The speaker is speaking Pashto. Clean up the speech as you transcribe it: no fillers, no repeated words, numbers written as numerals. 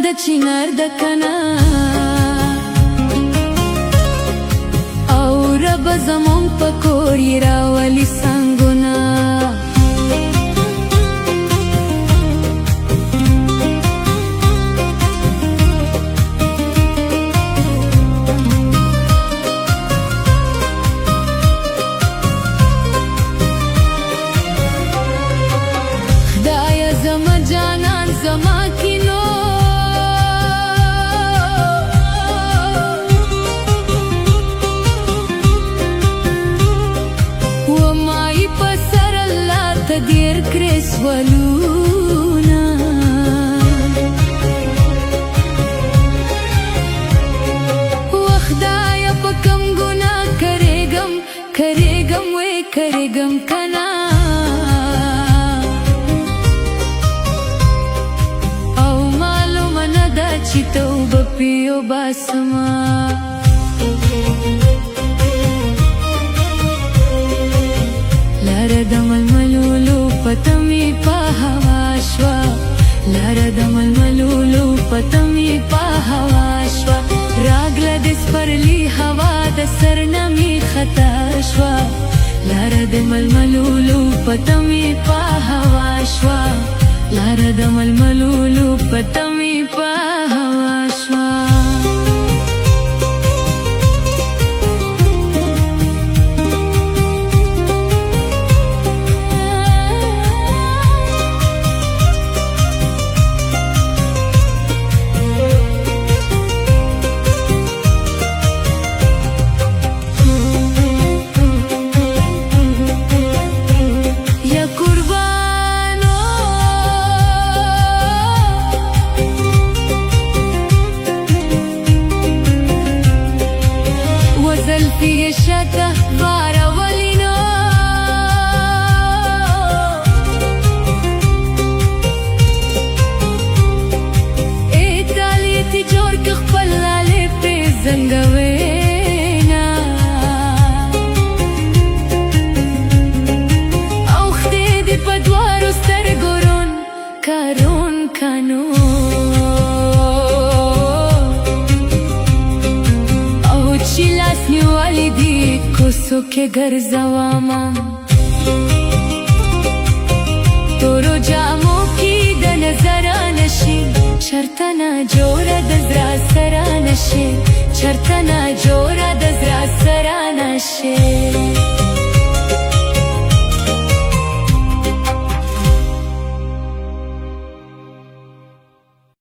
د چنار د کنا او رب زمون پکوري راولي سنگونه خدایا زما جانان زما کینو دیر کریس ولونا وخدایا پکم گنا کریگم وی کریگم کنا او معلوم ندا چی توبه پیو باسما لاره د ململولو پتمی پا هوا شوا لاره د ململولو پتمی پا هوا شوا راگله د سپرلی هوا د سرنمی خطا شوا لاره د ململولو پتمی پا هوا شوا لاره د ململولو پتمی پا هوا شوا زلفی شته بارولینا ایتالیتی جوړ که خپل لالی پری زنګوینا اوښتې دې په دوارو سترګو رون کانون نیوالی دی کوسو که گرزواما تورو جامو کی د نظرانشی چرتنا جورا د زرا سرانشی چرتنا جورا د زرا سرانشی